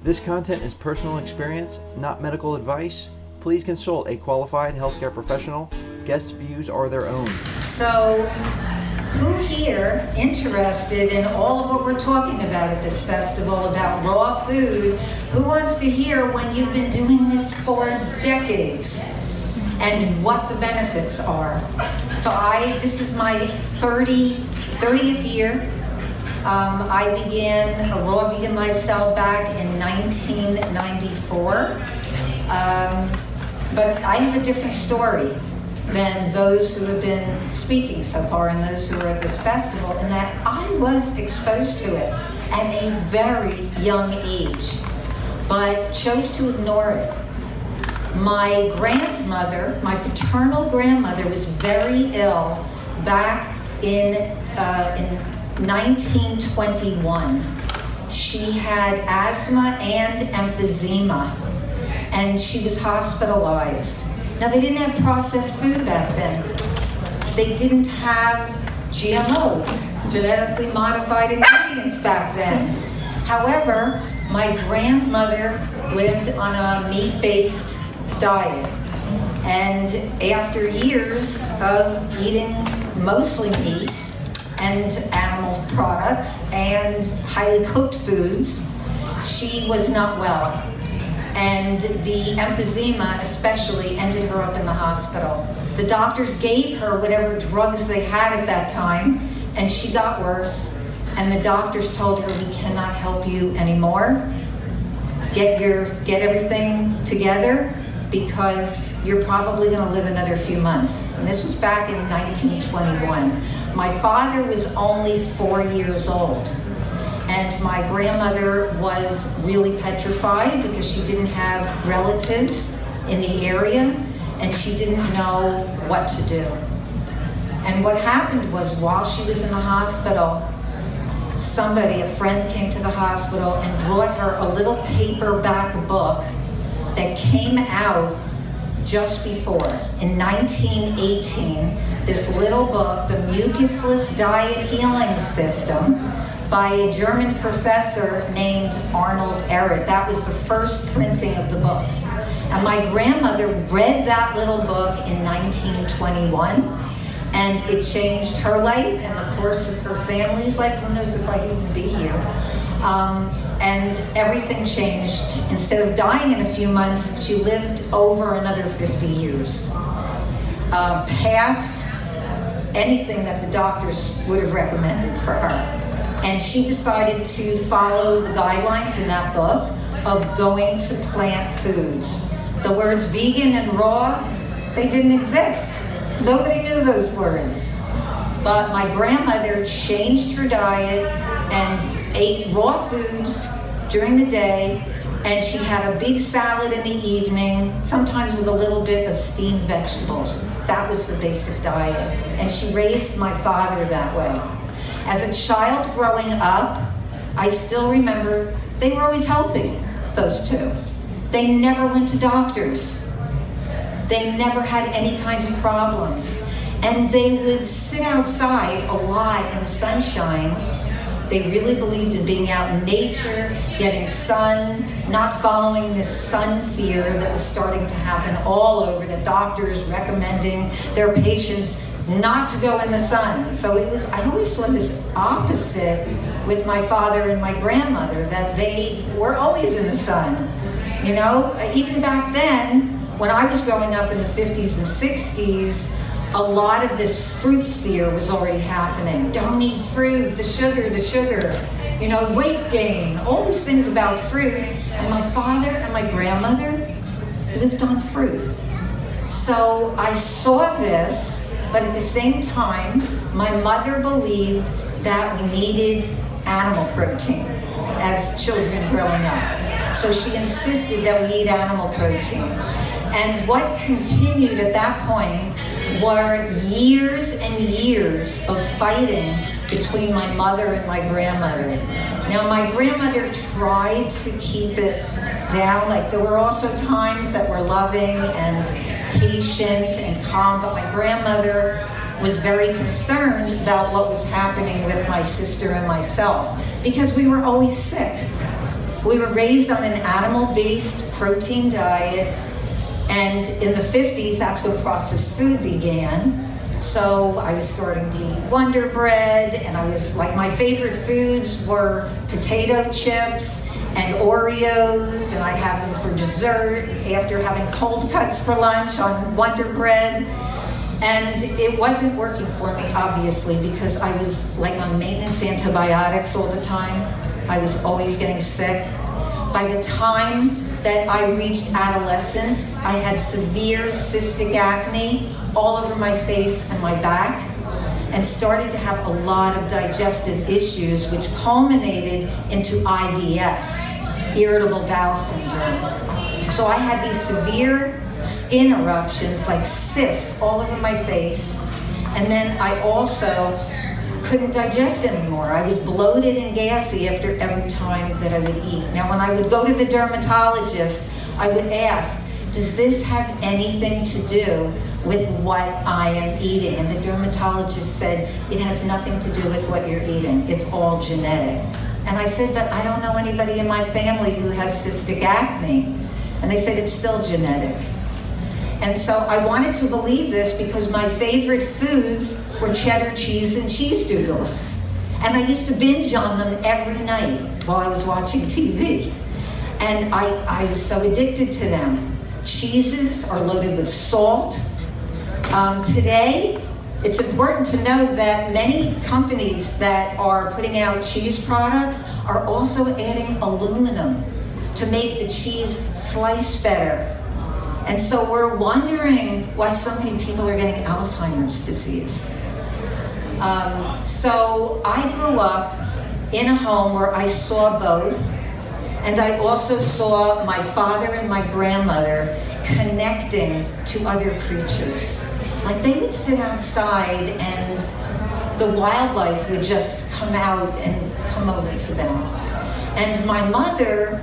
This content is personal experience, not medical advice. Please consult a qualified healthcare professional. Guest views are their own. So, who here interested in all of what we're talking about at this festival about raw food? Who wants to hear when you've been doing this for decades and what the benefits are? So this is my 30th year. I began a raw vegan lifestyle back in 1994. But I have a different story than those who have been speaking so far and those who are at this festival, in that I was exposed to it at a very young age, but chose to ignore it. My grandmother, my paternal grandmother, was very ill back in 1921. She had asthma and emphysema, and she was hospitalized. Now, they didn't have processed food back then. They didn't have GMOs, genetically modified ingredients back then. However, my grandmother lived on a meat-based diet. And after years of eating mostly meat and animal products and highly cooked foods, she was not well. And the emphysema especially ended her up in the hospital. The doctors gave her whatever drugs they had at that time, and she got worse. And the doctors told her, "We cannot help you anymore. Get everything together, because you're probably gonna live another few months." And this was back in 1921. My father was only 4 years old. And my grandmother was really petrified because she didn't have relatives in the area and she didn't know what to do. And what happened was, while she was in the hospital, a friend came to the hospital and brought her a little paperback book that came out just before, in 1918, this little book, The Mucusless Diet Healing System, by a German professor named Arnold Ehret. That was the first printing of the book. And my grandmother read that little book in 1921, and it changed her life and the course of her family's life. Who knows if I'd even be here. And everything changed. Instead of dying in a few months, she lived over another 50 years, past anything that the doctors would have recommended for her. And she decided to follow the guidelines in that book of going to plant foods. The words vegan and raw, they didn't exist. Nobody knew those words. But my grandmother changed her diet and ate raw foods during the day, and she had a big salad in the evening, sometimes with a little bit of steamed vegetables. That was her basic diet. And she raised my father that way. As a child growing up, I still remember they were always healthy, those two. They never went to doctors. They never had any kinds of problems. And they would sit outside a lot in the sunshine. They really believed in being out in nature, getting sun, not following this sun fear that was starting to happen all over, the doctors recommending their patients not to go in the sun. So I always saw this opposite with my father and my grandmother, that they were always in the sun. You know, even back then, when I was growing up in the 50s and 60s, a lot of this fruit fear was already happening. Don't eat fruit, the sugar, you know, weight gain, all these things about fruit. And my father and my grandmother lived on fruit. So I saw this. But at the same time, my mother believed that we needed animal protein as children growing up. So she insisted that we eat animal protein. And what continued at that point were years and years of fighting between my mother and my grandmother. Now, my grandmother tried to keep it down. Like, there were also times that were loving and patient and calm, but my grandmother was very concerned about what was happening with my sister and myself, because we were always sick. We were raised on an animal-based protein diet, and in the 50s, that's when processed food began. So I was starting to eat Wonder Bread, and I was like, my favorite foods were potato chips and Oreos, and I'd have them for dessert after having cold cuts for lunch on Wonder Bread. And it wasn't working for me, obviously, because I was like on maintenance antibiotics all the time. I was always getting sick. By the time that I reached adolescence, I had severe cystic acne all over my face and my back, and started to have a lot of digestive issues, which culminated into IBS, irritable bowel syndrome. So I had these severe skin eruptions, like cysts all over my face, and then I also couldn't digest anymore. I was bloated and gassy after every time that I would eat. Now, when I would go to the dermatologist, I would ask, does this have anything to do with what I am eating? And the dermatologist said, it has nothing to do with what you're eating. It's all genetic. And I said, but I don't know anybody in my family who has cystic acne. And they said, it's still genetic. And so I wanted to believe this because my favorite foods were cheddar cheese and cheese doodles. And I used to binge on them every night while I was watching TV. And I was so addicted to them. Cheeses are loaded with salt. Today, it's important to know that many companies that are putting out cheese products are also adding aluminum to make the cheese slice better. And so we're wondering why so many people are getting Alzheimer's disease. So I grew up in a home where I saw both, and I also saw my father and my grandmother connecting to other creatures. Like they would sit outside and the wildlife would just come out and come over to them. And my mother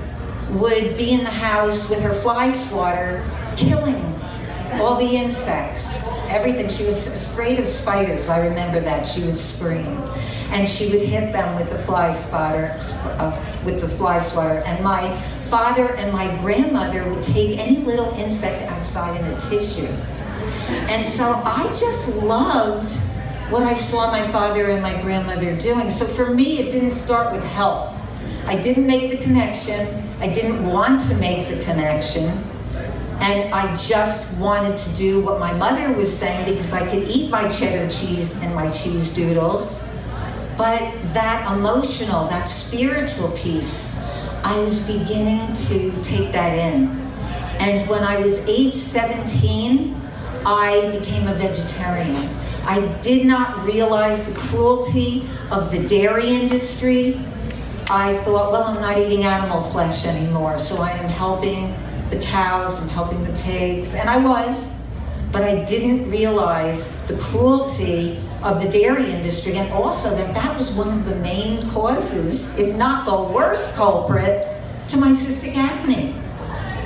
would be in the house with her fly swatter, killing all the insects, everything. She was afraid of spiders. I remember that. She would scream, and she would hit them with the fly swatter. And my father and my grandmother would take any little insect outside in a tissue. And so I just loved what I saw my father and my grandmother doing. So for me, it didn't start with health. I didn't make the connection. I didn't want to make the connection. And I just wanted to do what my mother was saying because I could eat my cheddar cheese and my cheese doodles. But that emotional, that spiritual piece, I was beginning to take that in. And when I was age 17, I became a vegetarian. I did not realize the cruelty of the dairy industry. I thought, well, I'm not eating animal flesh anymore, so I am helping the cows, I'm helping the pigs, and I was, but I didn't realize the cruelty of the dairy industry, and also that was one of the main causes, if not the worst culprit, to my cystic acne.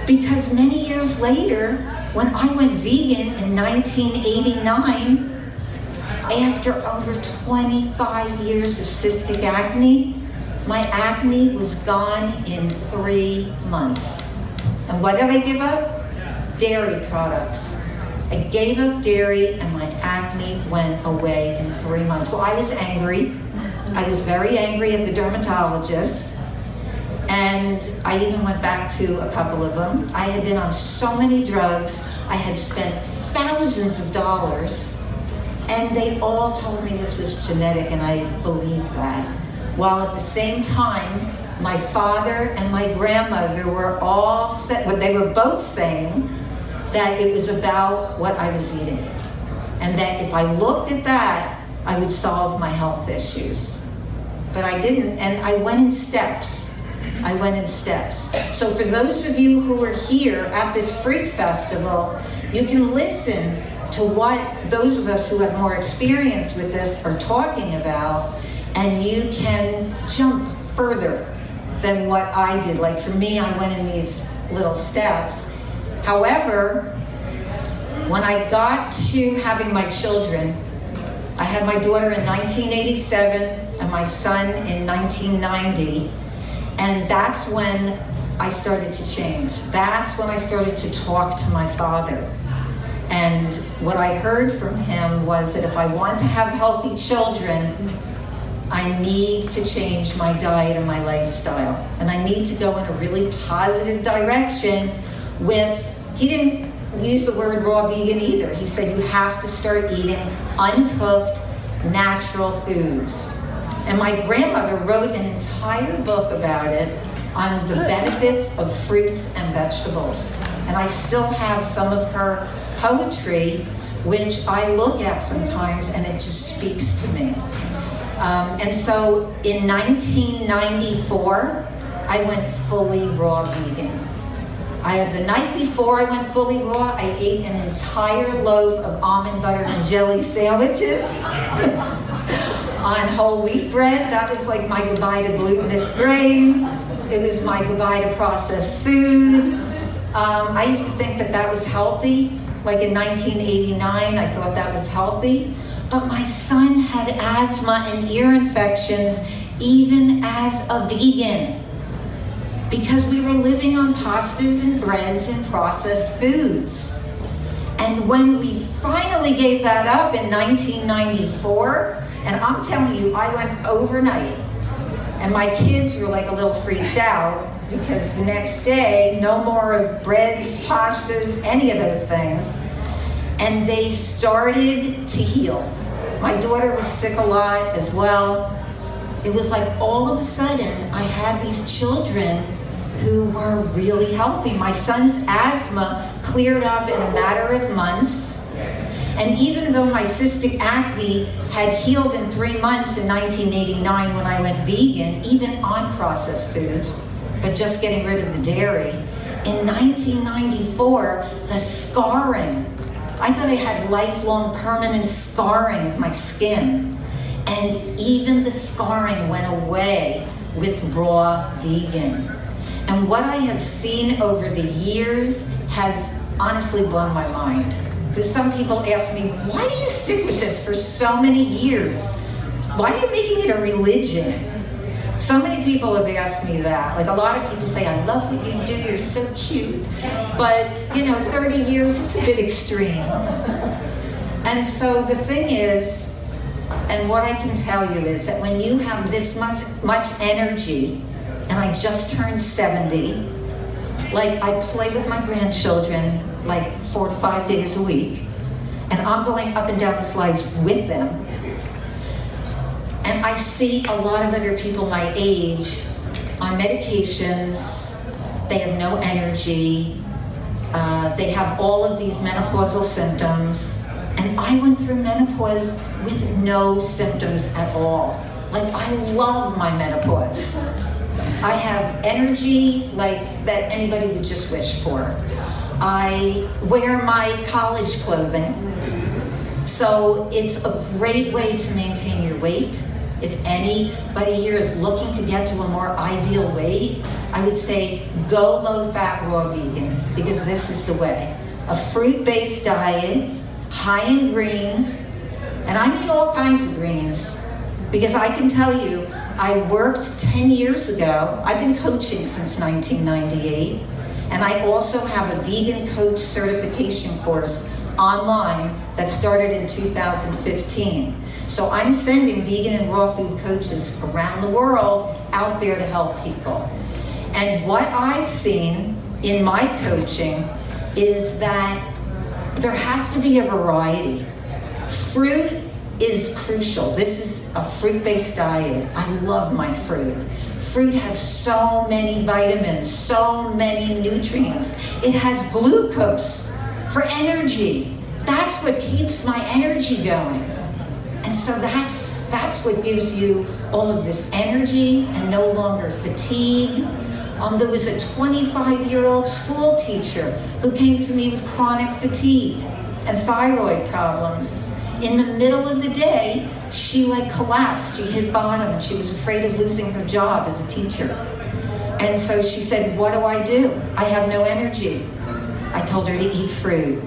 Because many years later, when I went vegan in 1989, after over 25 years of cystic acne, my acne was gone in 3 months. And what did I give up? Dairy products. I gave up dairy and my acne went away in 3 months. Well, I was angry. I was very angry at the dermatologist. And I even went back to a couple of them. I had been on so many drugs. I had spent thousands of dollars. And they all told me this was genetic, and I believed that. While at the same time, my father and my grandmother were they were both saying that it was about what I was eating. And that if I looked at that, I would solve my health issues. But I didn't, and I went in steps. So for those of you who are here at this Freak Festival, you can listen to what those of us who have more experience with this are talking about, and you can jump further than what I did. Like for me, I went in these little steps. However, when I got to having my children, I had my daughter in 1987 and my son in 1990. And that's when I started to change. That's when I started to talk to my father. And what I heard from him was that if I want to have healthy children, I need to change my diet and my lifestyle. And I need to go in a really positive direction with, he didn't use the word raw vegan either. He said you have to start eating uncooked, natural foods. And my grandmother wrote an entire book about it on the benefits of fruits and vegetables. And I still have some of her poetry, which I look at sometimes, and it just speaks to me. And so in 1994, I went fully raw vegan. The night before I went fully raw, I ate an entire loaf of almond butter and jelly sandwiches on whole wheat bread. That was like my goodbye to glutinous grains. It was my goodbye to processed food. I used to think that that was healthy. Like in 1989, I thought that was healthy. But my son had asthma and ear infections even as a vegan, because we were living on pastas and breads and processed foods. And when we finally gave that up in 1994, and I'm telling you, I went overnight, and my kids were like a little freaked out, because the next day, no more of breads, pastas, any of those things. And they started to heal. My daughter was sick a lot as well. It was like all of a sudden, I had these children who were really healthy. My son's asthma cleared up in a matter of months. And even though my cystic acne had healed in 3 months in 1989 when I went vegan, even on processed foods, but just getting rid of the dairy, in 1994, the scarring, I thought I had lifelong permanent scarring of my skin. And even the scarring went away with raw vegan. And what I have seen over the years has honestly blown my mind. Because some people ask me, why do you stick with this for so many years? Why are you making it a religion? So many people have asked me that. Like, a lot of people say, I love what you do, you're so cute. But, 30 years, it's a bit extreme. And so the thing is, and what I can tell you is that when you have this much energy, and I just turned 70, like, I play with my grandchildren like 4 to 5 days a week, and I'm going up and down the slides with them. And I see a lot of other people my age on medications, they have no energy, they have all of these menopausal symptoms, and I went through menopause with no symptoms at all. Like, I love my menopause. I have energy like that anybody would just wish for. I wear my college clothing, so it's a great way to maintain your weight. If anybody here is looking to get to a more ideal weight, I would say go low-fat raw vegan, because this is the way. A fruit-based diet, high in greens, and I mean all kinds of greens, because I can tell you, I worked 10 years ago. I've been coaching since 1998, and I also have a vegan coach certification course online that started in 2015. So I'm sending vegan and raw food coaches around the world out there to help people. And what I've seen in my coaching is that there has to be a variety. Fruit is crucial. This is a fruit-based diet. I love my fruit. Fruit has so many vitamins, so many nutrients. It has glucose for energy. That's what keeps my energy going. And so that's what gives you all of this energy and no longer fatigue. There was a 25-year-old school teacher who came to me with chronic fatigue and thyroid problems. In the middle of the day, she collapsed, she hit bottom, and she was afraid of losing her job as a teacher. And so she said, what do? I have no energy. I told her to eat fruit.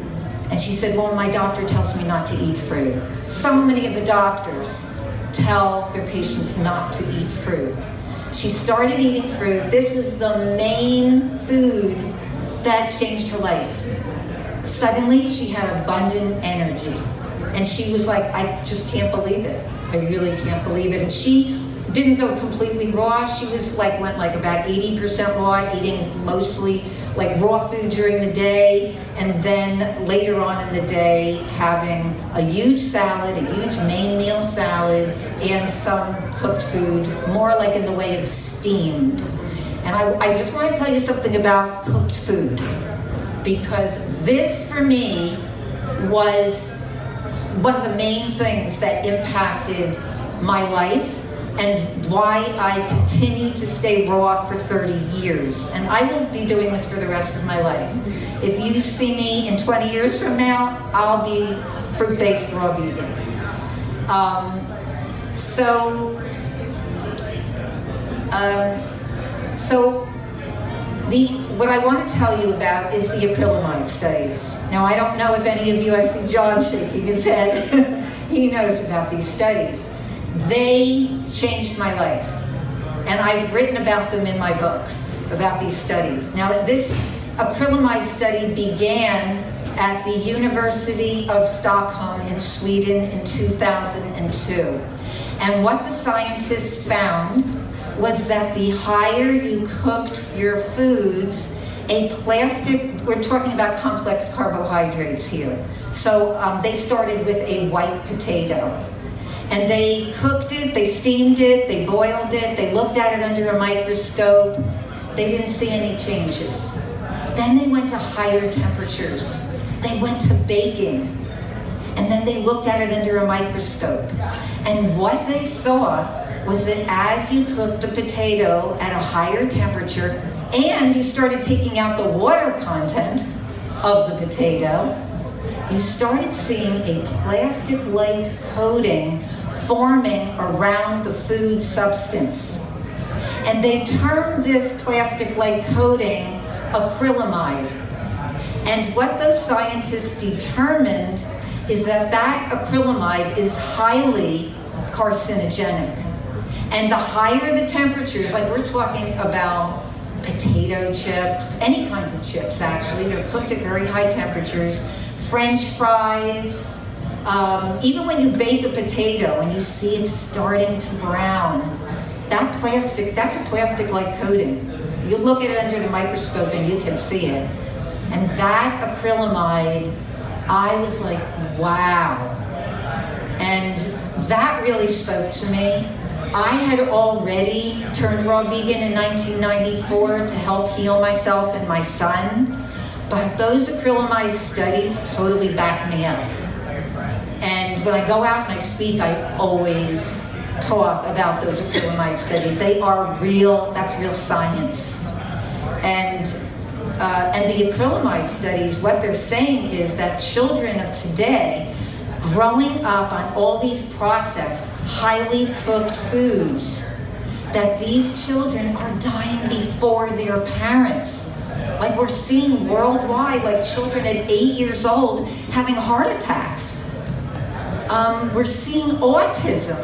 And she said, well, my doctor tells me not to eat fruit. So many of the doctors tell their patients not to eat fruit. She started eating fruit. This was the main food that changed her life. Suddenly, she had abundant energy. And she was like, I just can't believe it. I really can't believe it. And she didn't go completely raw. She was like, went like about 80% raw, eating mostly like raw food during the day. And then later on in the day, having a huge salad, a huge main meal salad, and some cooked food, more like in the way of steamed. And I just want to tell you something about cooked food, because this for me was one of the main things that impacted my life and why I continued to stay raw for 30 years. And I will be doing this for the rest of my life. If you see me in 20 years from now, I'll be fruit-based raw vegan. What I want to tell you about is the acrylamide studies. Now, I don't know if any of you, I see John shaking his head, he knows about these studies. They changed my life, and I've written about them in my books, about these studies. Now, this acrylamide study began at the University of Stockholm in Sweden in 2002. And what the scientists found was that the higher you cooked your foods, we're talking about complex carbohydrates here. So they started with a white potato. And they cooked it, they steamed it, they boiled it, they looked at it under a microscope. They didn't see any changes. Then they went to higher temperatures. They went to baking. And then they looked at it under a microscope. And what they saw was that as you cooked the potato at a higher temperature and you started taking out the water content of the potato, you started seeing a plastic-like coating forming around the food substance. And they termed this plastic-like coating acrylamide. And what those scientists determined is that acrylamide is highly carcinogenic. And the higher the temperatures, like we're talking about potato chips, any kinds of chips actually, they're cooked at very high temperatures, French fries, even when you bake a potato and you see it starting to brown, that's a plastic-like coating. You look at it under the microscope and you can see it. And that acrylamide, I was like, wow. And that really spoke to me. I had already turned raw vegan in 1994 to help heal myself and my son, but those acrylamide studies totally back me up. And when I go out and I speak, I always talk about those acrylamide studies. They are real, that's real science. And the acrylamide studies, what they're saying is that children of today, growing up on all these processed, highly cooked foods, that these children are dying before their parents. Like we're seeing worldwide, like children at 8 years old having heart attacks. We're seeing autism.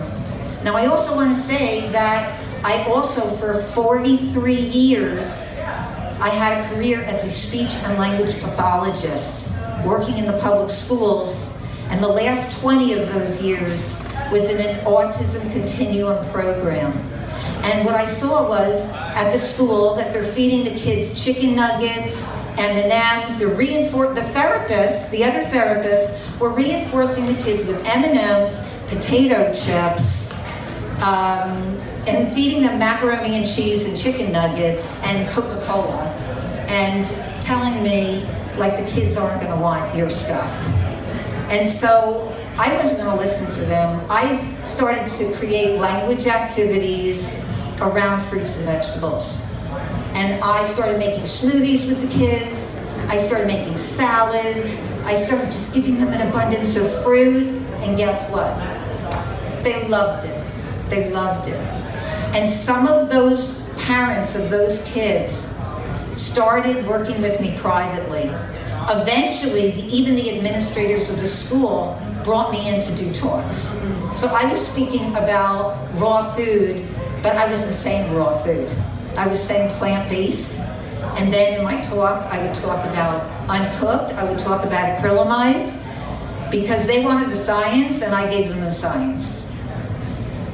Now I also want to say that I also, for 43 years, I had a career as a speech and language pathologist, working in the public schools, and the last 20 of those years was in an autism continuum program. And what I saw was at the school that they're feeding the kids chicken nuggets, M&Ms, the other therapists were reinforcing the kids with M&Ms, potato chips, and feeding them macaroni and cheese and chicken nuggets and Coca-Cola, and telling me, like, the kids aren't gonna want your stuff. And so I wasn't gonna listen to them. I started to create language activities around fruits and vegetables. And I started making smoothies with the kids. I started making salads. I started just giving them an abundance of fruit. And guess what? They loved it. They loved it. And some of those parents of those kids started working with me privately. Eventually, even the administrators of the school brought me in to do talks. So I was speaking about raw food, but but I wasn't saying raw food. I was saying plant-based. And then in my talk, I would talk about uncooked, I would talk about acrylamides, because they wanted the science and I gave them the science.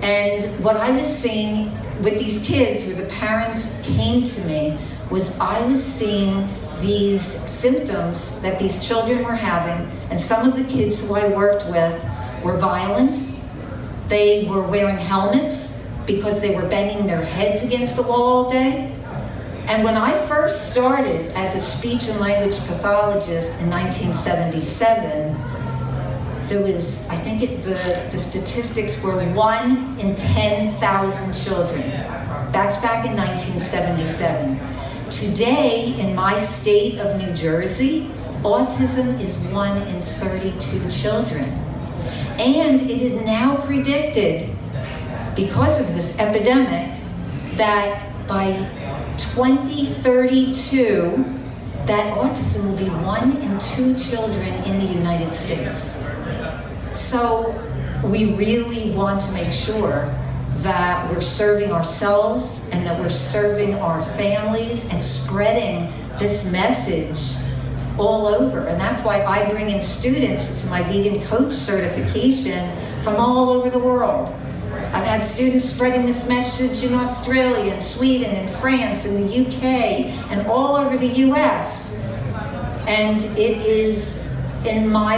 And what I was seeing with these kids, where the parents came to me, was I was seeing these symptoms that these children were having, and some of the kids who I worked with were violent. They were wearing helmets because they were banging their heads against the wall all day. And when I first started as a speech and language pathologist in 1977, there was, I think the statistics were 1 in 10,000 children. That's back in 1977. Today, in my state of New Jersey, autism is 1 in 32 children. And it is now predicted, because of this epidemic, that by 2032, that autism will be 1 in 2 children in the United States. So we really want to make sure that we're serving ourselves and that we're serving our families and spreading this message all over. And that's why I bring in students to my vegan coach certification from all over the world. I've had students spreading this message in Australia and Sweden and France and the UK and all over the US. And it is in my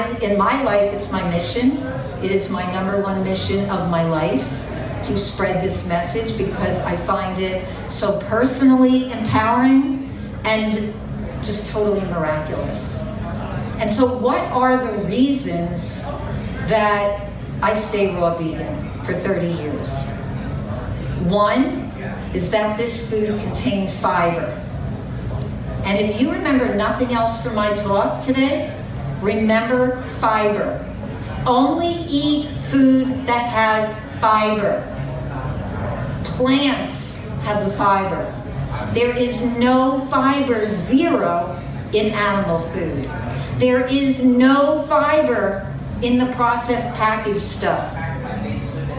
life, it's my mission. It is my #1 mission of my life to spread this message, because I find it so personally empowering and just totally miraculous. And so what are the reasons that I stay raw vegan for 30 years? One is that this food contains fiber. And if you remember nothing else from my talk today, remember fiber. Only eat food that has fiber. Plants have the fiber. There is no fiber, 0, in animal food. There is no fiber in the processed packaged stuff.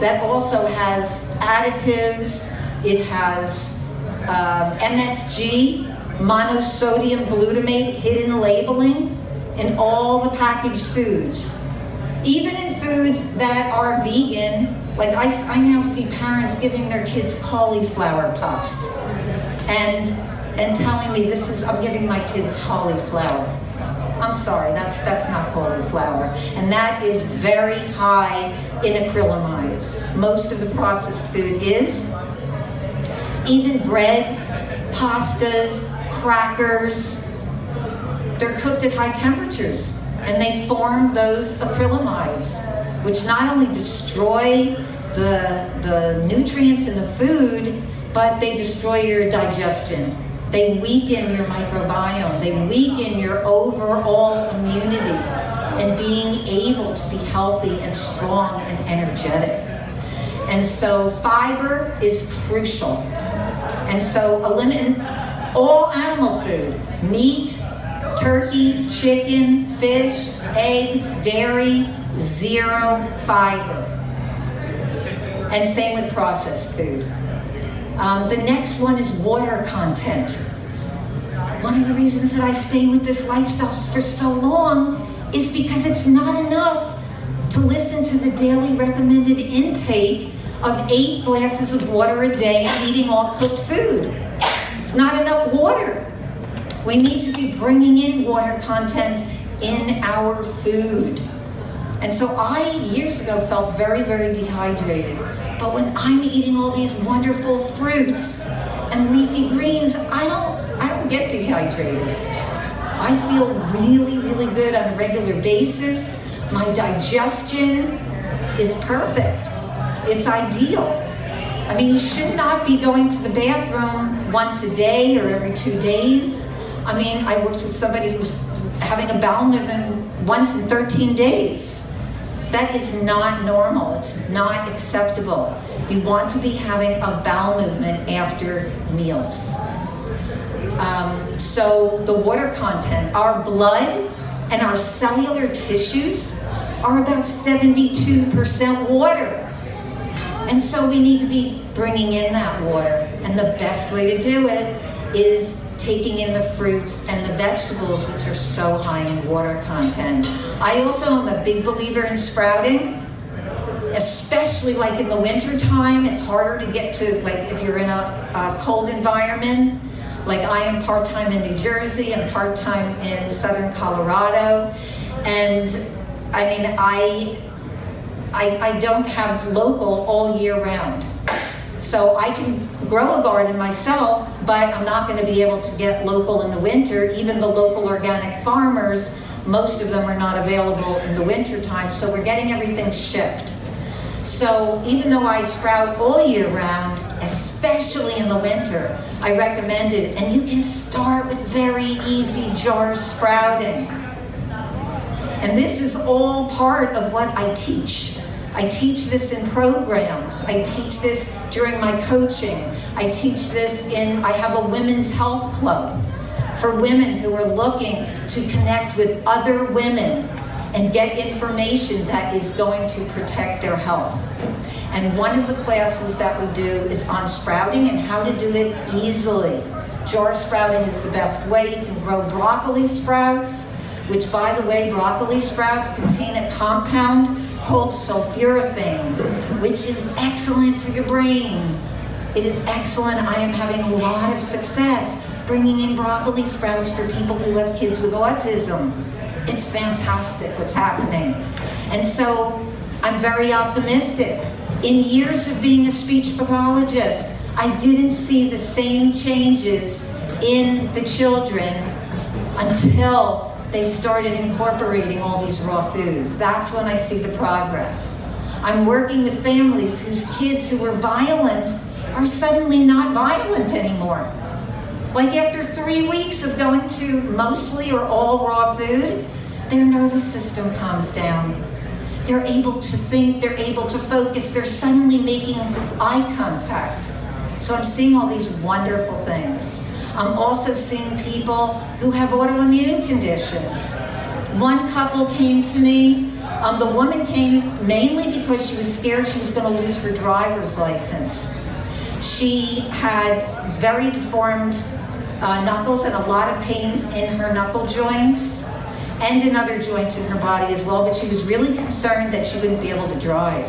That also has additives, it has MSG, monosodium glutamate, hidden labeling in all the packaged foods. Even in foods that are vegan, like I now see parents giving their kids cauliflower puffs and telling me I'm giving my kids cauliflower. I'm sorry, that's not cauliflower. And that is very high in acrylamides. Most of the processed food is. Even breads, pastas, crackers, they're cooked at high temperatures, and they form those acrylamides, which not only destroy the nutrients in the food, but they destroy your digestion. They weaken your microbiome. They weaken your overall immunity and being able to be healthy and strong and energetic. And so fiber is crucial. And so eliminate all animal food, meat, turkey, chicken, fish, eggs, dairy, 0 fiber. And same with processed food. The next one is water content. One of the reasons that I stay with this lifestyle for so long is because it's not enough to listen to the daily recommended intake of 8 glasses of water a day and eating all cooked food. It's not enough water. We need to be bringing in water content in our food. And so I, years ago, felt very, very dehydrated. But when I'm eating all these wonderful fruits and leafy greens, I don't get dehydrated. I feel really, really good on a regular basis. My digestion is perfect. It's ideal. I mean, you should not be going to the bathroom once a day or every 2 days. I mean, I worked with somebody who's having a bowel movement once in 13 days. That is not normal. It's not acceptable. You want to be having a bowel movement after meals. So the water content, our blood and our cellular tissues are about 72% water. And so we need to be bringing in that water. And the best way to do it is taking in the fruits and the vegetables, which are so high in water content. I also am a big believer in sprouting, especially like in the winter time. It's harder to get to, like if you're in a cold environment. Like I am part-time in New Jersey and part-time in southern Colorado. And I mean, I don't have local all year round. So I can grow a garden myself, but I'm not going to be able to get local in the winter. Even the local organic farmers, most of them are not available in the winter time, so we're getting everything shipped. So even though I sprout all year round, especially in the winter, I recommend it. And you can start with very easy jar sprouting. And this is all part of what I teach. I teach this in programs. I teach this during my coaching. I teach this I have a women's health club for women who are looking to connect with other women and get information that is going to protect their health. And one of the classes that we do is on sprouting and how to do it easily. Jar sprouting is the best way. You can grow broccoli sprouts, which, by the way, broccoli sprouts contain a compound called sulforaphane, which is excellent for your brain. It is excellent. I am having a lot of success bringing in broccoli sprouts for people who have kids with autism. It's fantastic what's happening. And so I'm very optimistic. In years of being a speech pathologist, I didn't see the same changes in the children until they started incorporating all these raw foods. That's when I see the progress. I'm working with families whose kids who were violent are suddenly not violent anymore. Like after 3 weeks of going to mostly or all raw food, their nervous system calms down. They're able to think, they're able to focus, they're suddenly making eye contact. So I'm seeing all these wonderful things. I'm also seeing people who have autoimmune conditions. One couple came to me. The woman came mainly because she was scared she was going to lose her driver's license. She had very deformed knuckles and a lot of pains in her knuckle joints and in other joints in her body as well, but she was really concerned that she wouldn't be able to drive.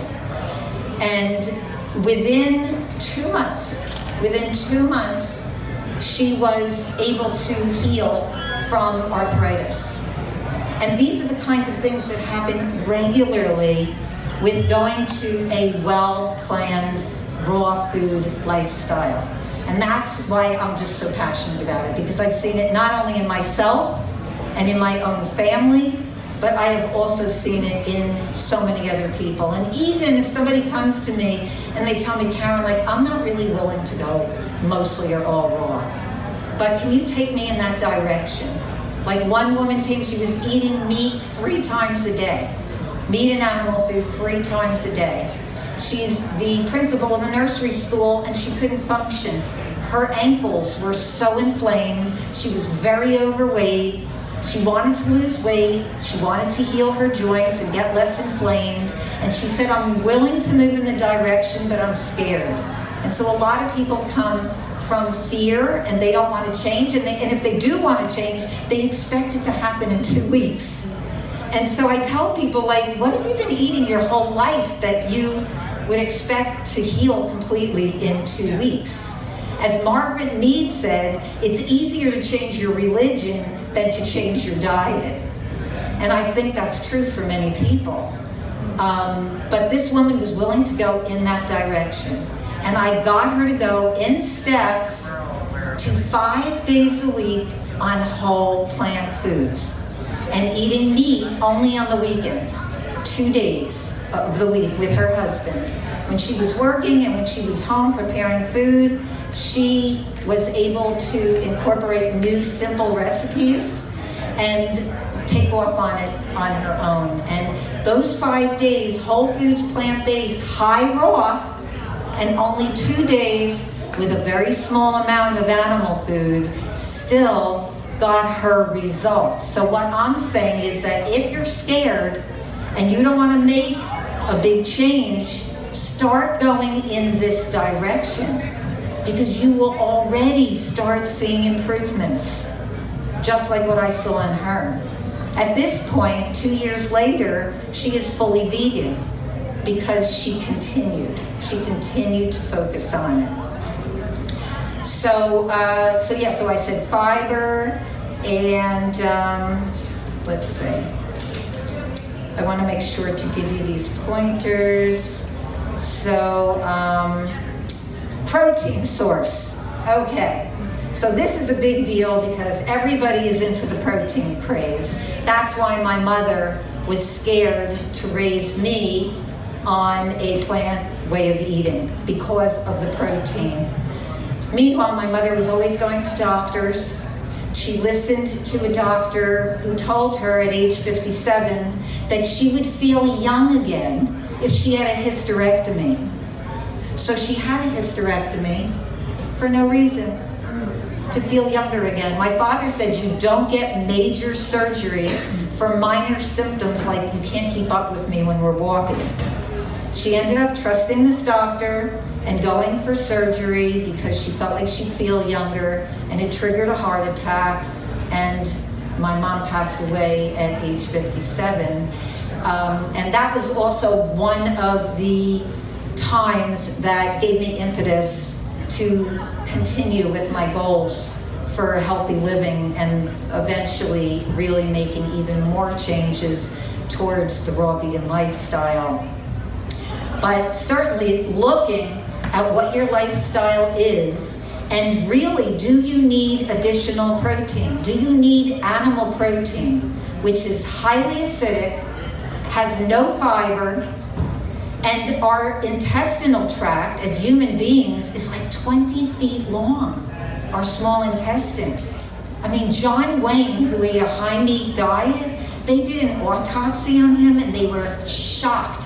And within 2 months, she was able to heal from arthritis. And these are the kinds of things that happen regularly with going to a well-planned raw food lifestyle. And that's why I'm just so passionate about it, because I've seen it not only in myself and in my own family, but I have also seen it in so many other people. And even if somebody comes to me and they tell me, Karen, like, I'm not really willing to go mostly or all raw, but can you take me in that direction? Like one woman came, she was eating meat 3 times a day, meat and animal food 3 times a day. She's the principal of a nursery school and she couldn't function. Her ankles were so inflamed, she was very overweight. She wanted to lose weight, she wanted to heal her joints and get less inflamed, and she said, I'm willing to move in the direction, but I'm scared. And so a lot of people come from fear and they don't want to change, and if they do want to change, they expect it to happen in 2 weeks. And so I tell people, like, what have you been eating your whole life that you would expect to heal completely in 2 weeks? As Margaret Mead said, it's easier to change your religion than to change your diet. And I think that's true for many people. But this woman was willing to go in that direction. And I got her to go in steps to 5 days a week on whole plant foods and eating meat only on the weekends, 2 days of the week with her husband. When she was working and when she was home preparing food, she was able to incorporate new simple recipes and take off on it on her own. And those 5 days, whole foods, plant-based, high raw, and only 2 days with a very small amount of animal food, still got her results. So what I'm saying is that if you're scared and you don't want to make a big change, Start going in this direction, because you will already start seeing improvements, just like what I saw in her. At this point, 2 years later, she is fully vegan because she continued to focus on it. So I said fiber, and let's see. I want to make sure to give you these pointers. So, protein source. Okay. So this is a big deal because everybody is into the protein craze. That's why my mother was scared to raise me on a plant way of eating, because of the protein. Meanwhile, my mother was always going to doctors. She listened to a doctor who told her at age 57 that she would feel young again if she had a hysterectomy. So she had a hysterectomy for no reason, to feel younger again. My father said you don't get major surgery for minor symptoms like you can't keep up with me when we're walking. She ended up trusting this doctor and going for surgery because she felt like she'd feel younger, and it triggered a heart attack, and my mom passed away at age 57. And that was also one of the times that gave me impetus to continue with my goals for healthy living, and eventually really making even more changes towards the raw vegan lifestyle. But certainly looking at what your lifestyle is, and really, do you need additional protein? Do you need animal protein, which is highly acidic, has no fiber, and our intestinal tract as human beings is like 20 feet long, our small intestine. I mean, John Wayne, who ate a high meat diet, they did an autopsy on him and they were shocked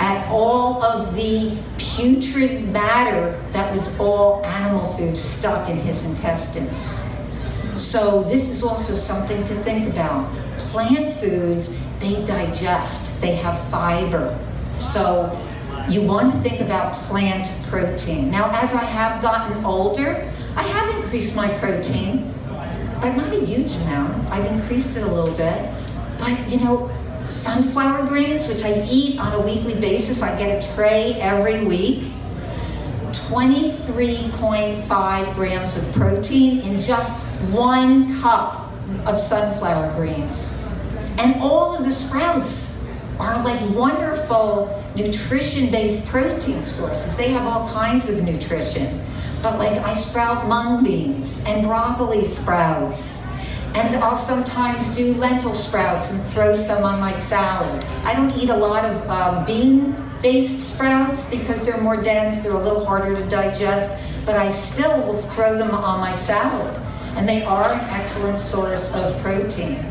at all of the putrid matter that was all animal food stuck in his intestines. So this is also something to think about. Plant foods, they digest, they have fiber. So you want to think about plant protein. Now, as I have gotten older, I have increased my protein, but not a huge amount. I've increased it a little bit. But, you know, sunflower grains, which I eat on a weekly basis, I get a tray every week, 23.5 grams of protein in just 1 cup of sunflower grains. And all of the sprouts are like wonderful nutrition-based protein sources. They have all kinds of nutrition. But like I sprout mung beans and broccoli sprouts, and I'll sometimes do lentil sprouts and throw some on my salad. I don't eat a lot of bean-based sprouts because they're more dense, they're a little harder to digest, but I still will throw them on my salad. And they are an excellent source of protein.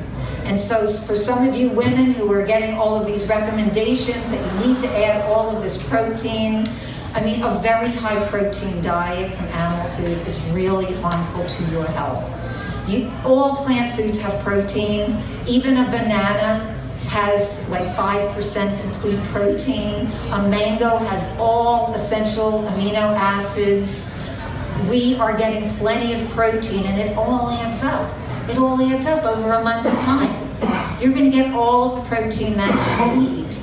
And so for some of you women who are getting all of these recommendations that you need to add all of this protein, I mean, a very high protein diet from animal food is really harmful to your health. All plant foods have protein. Even a banana has like 5% complete protein. A mango has all essential amino acids. We are getting plenty of protein, and it all adds up. It all adds up over a month's time. You're going to get all of the protein that you need.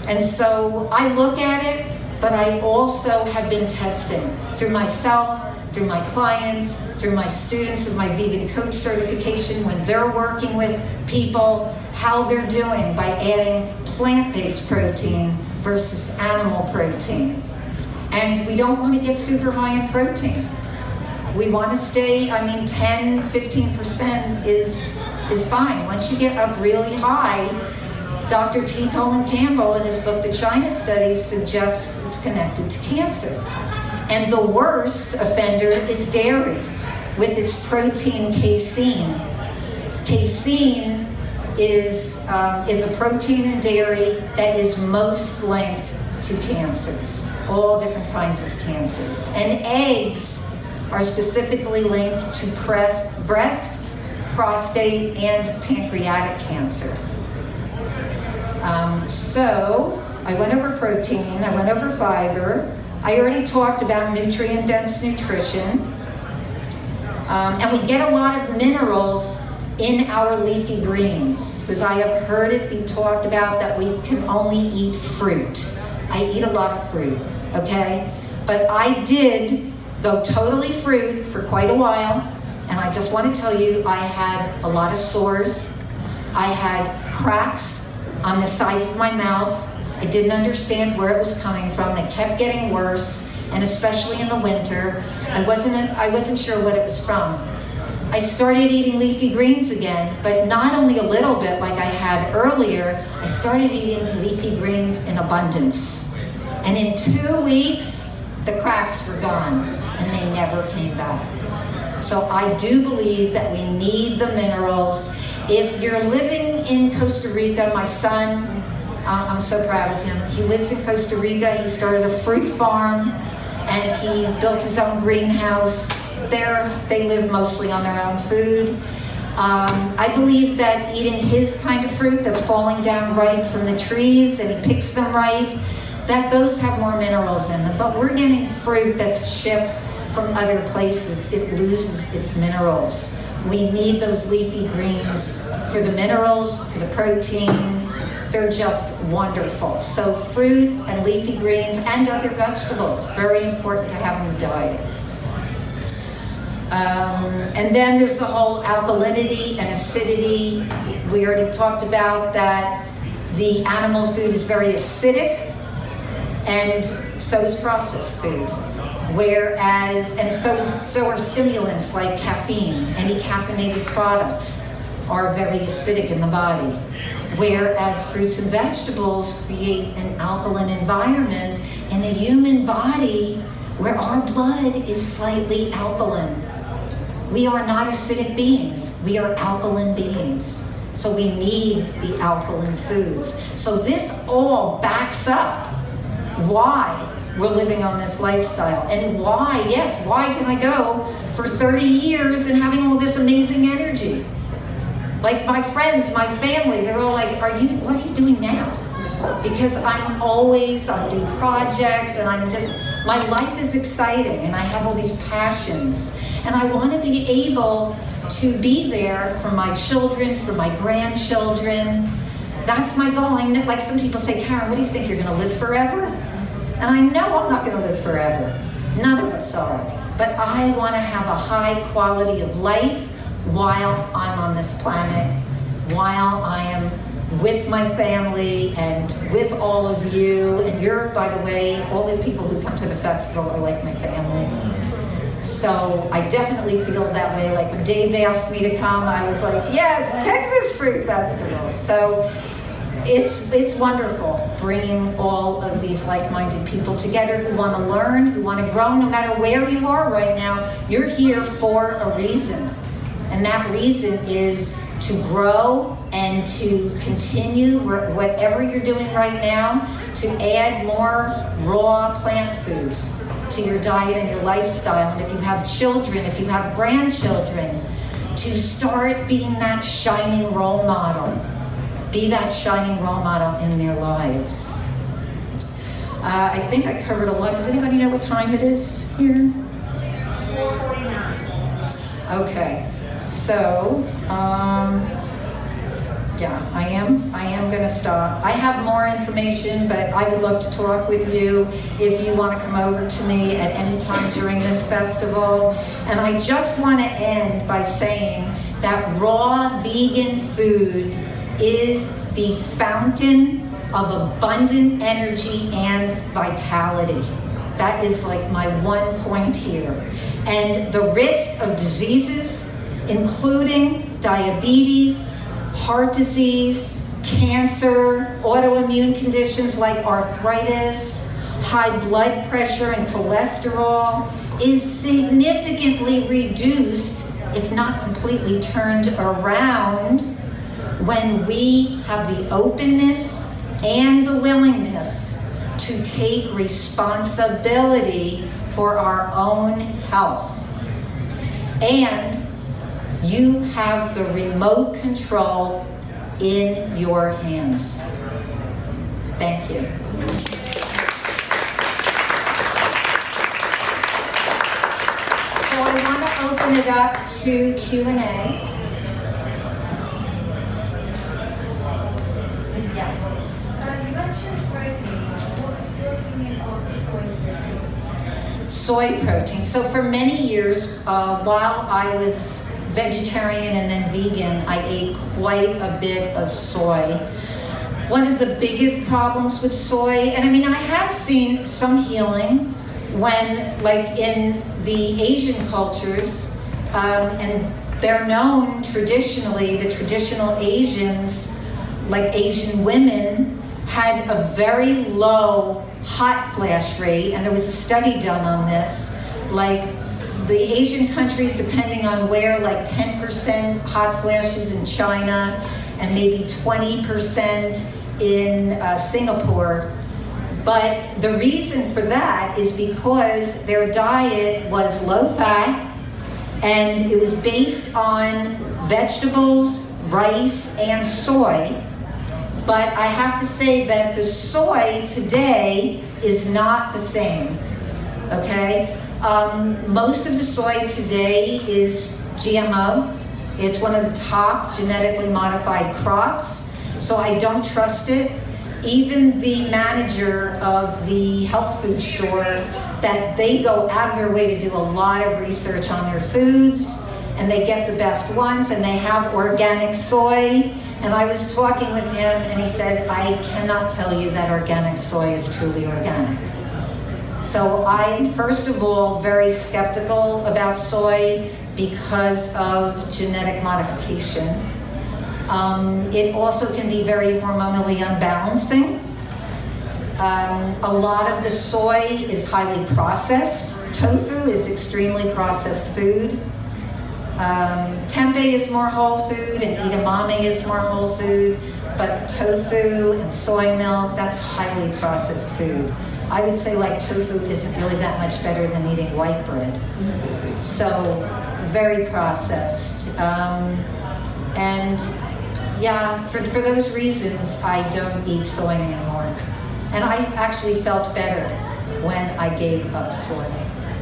And so I look at it, but I also have been testing through myself, through my clients, through my students of my vegan coach certification, when they're working with people, how they're doing by adding plant-based protein versus animal protein. And we don't want to get super high in protein. We want to stay, 10, 15% is fine. Once you get up really high, Dr. T. Colin Campbell in his book, The China Studies, suggests it's connected to cancer. And the worst offender is dairy, with its protein casein. Casein is a protein in dairy that is most linked to cancers, all different kinds of cancers. And eggs are specifically linked to breast, prostate, and pancreatic cancer. I went over protein, I went over fiber, I already talked about nutrient-dense nutrition, and we get a lot of minerals in our leafy greens, because I have heard it be talked about that we can only eat fruit. I eat a lot of fruit, okay? But I did go totally fruit for quite a while, and I just want to tell you, I had a lot of sores. I had cracks on the sides of my mouth. I didn't understand where it was coming from. They kept getting worse, and especially in the winter, I wasn't sure what it was from. I started eating leafy greens again, but not only a little bit like I had earlier, I started eating leafy greens in abundance. And in 2 weeks, the cracks were gone, and they never came back. So I do believe that we need the minerals. If you're living in Costa Rica, my son, I'm so proud of him. He lives in Costa Rica. He started a fruit farm, and he built his own greenhouse. There, they live mostly on their own food. I believe that eating his kind of fruit that's falling down ripe from the trees, and he picks them ripe, that those have more minerals in them. But we're getting fruit that's shipped from other places. It loses its minerals. We need those leafy greens for the minerals, for the protein. They're just wonderful. So fruit and leafy greens and other vegetables, very important to have in the diet. And then there's the whole alkalinity and acidity. We already talked about that the animal food is very acidic, and so is processed food. Whereas, and so are stimulants like caffeine. Any caffeinated products are very acidic in the body. Whereas fruits and vegetables create an alkaline environment in the human body where our blood is slightly alkaline. We are not acidic beings, we are alkaline beings. So we need the alkaline foods. So this all backs up why we're living on this lifestyle, and why can I go for 30 years and having all this amazing energy? Like my friends, my family, they're all like, what are you doing now? Because I'm always on new projects, and my life is exciting, and I have all these passions. And I want to be able to be there for my children, for my grandchildren. That's my goal. Like some people say, Karen, what do you think, you're going to live forever? And I know I'm not going to live forever. None of us are. But I want to have a high quality of life while I'm on this planet, while I am with my family and with all of you. And you're, by the way, all the people who come to the festival are like my family. So I definitely feel that way. Like when Dave asked me to come, I was like, yes, Texas Fruit Festival. So it's wonderful bringing all of these like-minded people together who want to learn, who want to grow. No matter where you are right now, you're here for a reason. And that reason is to grow and to continue whatever you're doing right now, to add more raw plant foods to your diet and your lifestyle. And if you have children, if you have grandchildren, to start being that shining role model. Be that shining role model in their lives. I think I covered a lot. Does anybody know what time it is here? 4:49. Okay, so yeah, I am going to stop. I have more information, but I would love to talk with you if you want to come over to me at any time during this festival. And I just want to end by saying that raw vegan food is the fountain of abundant energy and vitality. That is like my one point here. And the risk of diseases, including diabetes, heart disease, cancer, autoimmune conditions like arthritis, high blood pressure and cholesterol, is significantly reduced, if not completely turned around, when we have the openness and the willingness to take responsibility for our own health. And you have the remote control in your hands. Thank you. open it up to Q&A. Yes. You mentioned proteins. What's your opinion of soy protein? Soy protein. So for many years, while I was vegetarian and then vegan, I ate quite a bit of soy. One of the biggest problems with soy, and I mean, I have seen some healing when, like in the Asian cultures, and they're known traditionally, the traditional Asians, like Asian women, had a very low hot flash rate, and there was a study done on this, like the Asian countries, depending on where, like 10% hot flashes in China, and maybe 20% in Singapore. But the reason for that is because their diet was low fat, and it was based on vegetables, rice, and soy. But I have to say that the soy today is not the same, okay? Most of the soy today is GMO. It's one of the top genetically modified crops, so I don't trust it. Even the manager of the health food store, that they go out of their way to do a lot of research on their foods, and they get the best ones, and they have organic soy. And I was talking with him, and he said, I cannot tell you that organic soy is truly organic. So I'm, first of all, very skeptical about soy because of genetic modification. It also can be very hormonally unbalancing. A lot of the soy is highly processed. Tofu is extremely processed food. Tempeh is more whole food, and edamame is more whole food, but tofu and soy milk, that's highly processed food. I would say like tofu isn't really that much better than eating white bread. So, very processed. And yeah, for those reasons, I don't eat soy anymore. And I actually felt better when I gave up soy.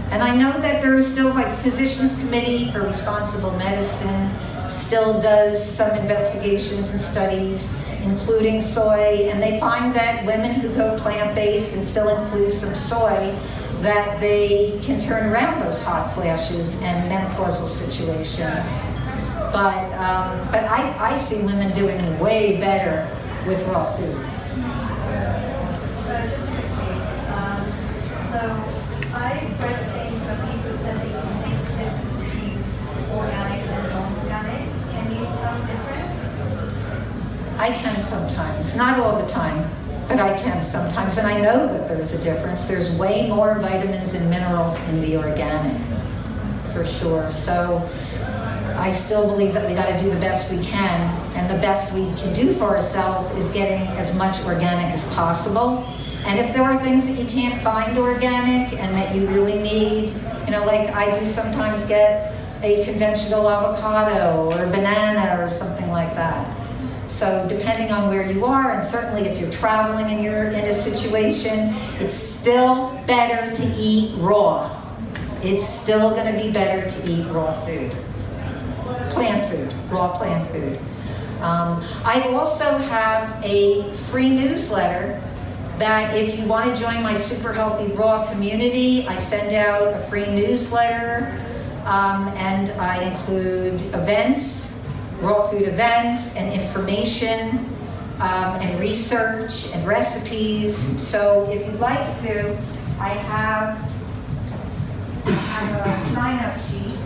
And I know that there are still, like, Physicians Committee for Responsible Medicine still does some investigations and studies, including soy, and they find that women who go plant-based and still include some soy, that they can turn around those hot flashes and menopausal situations. But I see women doing way better with raw food. Just quickly, so I read things where people said that you can taste the difference between organic and non-organic. Can you tell the difference? I can sometimes, not all the time, but I can sometimes. And I know that there's a difference. There's way more vitamins and minerals in the organic, for sure. So I still believe that we got to do the best we can, and the best we can do for ourselves is getting as much organic as possible. And if there are things that you can't find organic and that you really need, you know, like I do sometimes get a conventional avocado or banana or something like that. So depending on where you are, and certainly if you're traveling and you're in a situation, it's still better to eat raw. It's still going to be better to eat raw food. Plant food, raw plant food. I also have a free newsletter that if you want to join my Super Healthy Raw community, I send out a free newsletter, and I include events, raw food events, and information, and research, and recipes. So if you'd like to, I have a sign-up sheet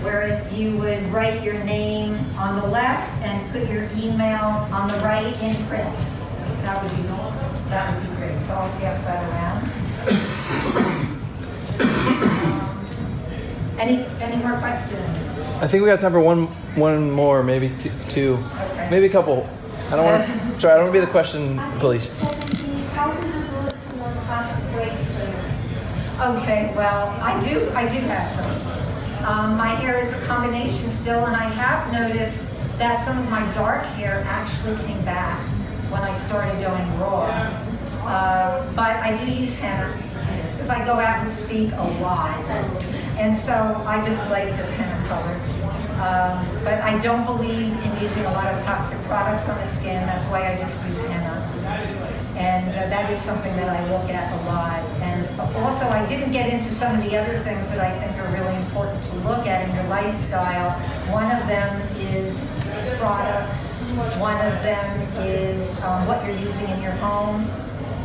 where if you would write your name on the left and put your email on the right in print, that would be great. So I'll pass that around. Any more questions? I think we got time for one more, maybe two, Okay. maybe a couple. I don't want to. Sorry, I don't want to be the question police. How do you do it to know how to break through? Okay, well, I do have some. My hair is a combination still, and I have noticed that some of my dark hair actually came back when I started going raw. But I do use henna because I go out and speak a lot. And so I just like this henna color. But I don't believe in using a lot of toxic products on the skin. That's why I just use henna. And that is something that I look at a lot. And also, I didn't get into some of the other things that I think are really important to look at in your lifestyle. One of them is products. One of them is what you're using in your home.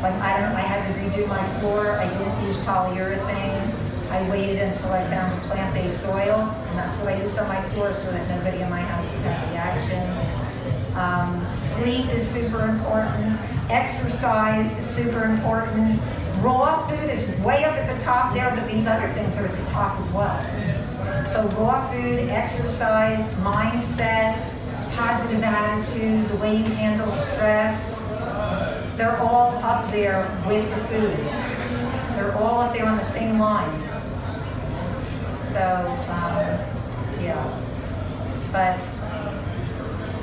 Like I had to redo my floor. I didn't use polyurethane. I waited until I found a plant-based oil, and that's what I used on my floor so that nobody in my house would have reaction. Sleep is super important. Exercise is super important. Raw food is way up at the top there, but these other things are at the top as well. So raw food, exercise, mindset, positive attitude, the way you handle stress, they're all up there with the food. They're all up there on the same line. So, yeah. But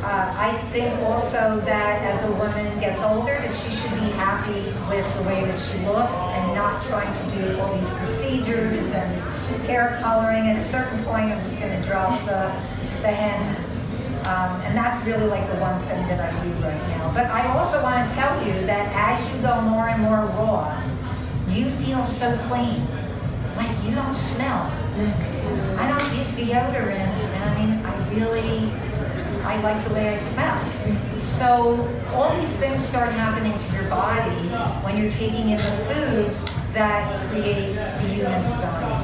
I think also that as a woman gets older, that she should be happy with the way that she looks and not trying to do all these procedures and hair coloring. At a certain point, I'm just going to drop the hen. And that's really like the one thing that I do right now. But I also want to tell you that as you go more and more raw, you feel so clean. Like you don't smell. I don't use deodorant, and I mean, I like the way I smell. So all these things start happening to your body when you're taking in the foods that create the human design.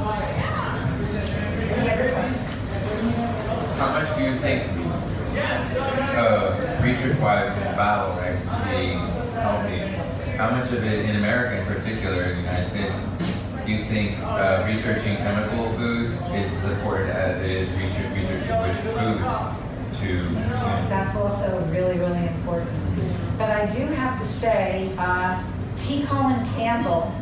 Any other questions? How much do you think, research-wise in battle, right, being healthy, how much of it in America in particular, in the United States, do you think researching chemical foods is as important as it is researching which foods to consume? That's also really, really important. But I do have to say, T. Colin Campbell,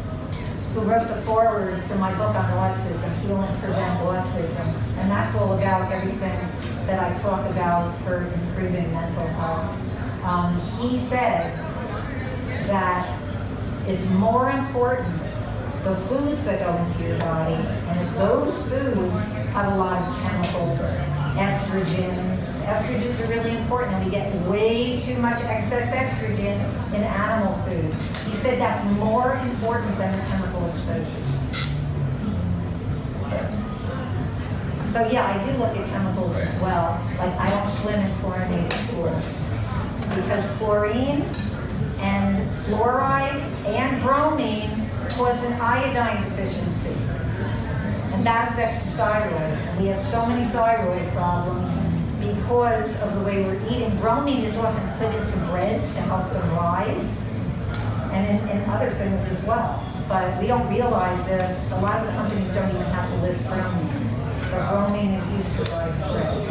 who wrote the foreword for my book on autism, Heal and Prevent Autism, and that's all about everything that I talk about for improving mental health. He said that it's more important the foods that go into your body, and if those foods have a lot of chemicals, estrogens are really important, and we get way too much excess estrogen in animal food. He said that's more important than the chemical exposures. So yeah, I do look at chemicals as well. Like I don't swim in chlorinated stores because chlorine and fluoride and bromine cause an iodine deficiency, and that affects the thyroid. And we have so many thyroid problems because of the way we're eating. Bromine is often put into breads to help them rise, and in other things as well. But we don't realize this. A lot of the companies don't even have to list bromine, but bromine is used to rise breads.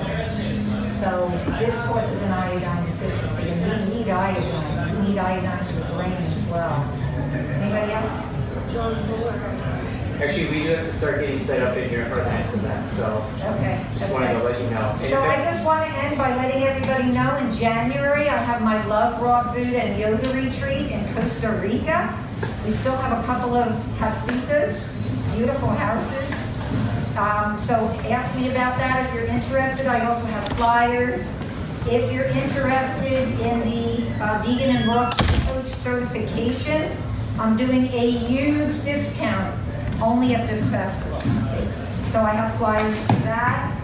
So this causes an iodine deficiency, and we need iodine. We need iodine for the brain as well. Anybody else? Actually, we do have to start getting set up in here for the next event, so Okay. just wanted to let you know. So I just want to end by letting everybody know in January I have my Love Raw Food and Yoga Retreat in Costa Rica. We still have a couple of casitas, beautiful houses. So ask me about that if you're interested. I also have flyers. If you're interested in the Vegan and Raw Food Coach certification, I'm doing a huge discount only at this festival. So I have flyers for that.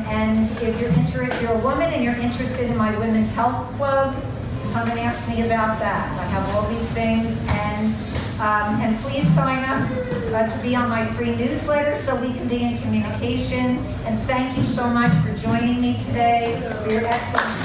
And if you're interested, you're a woman and you're interested in my Women's Health Club, come and ask me about that. I have all these things, and please sign up to be on my free newsletter so we can be in communication. And thank you so much for joining me today, for your excellent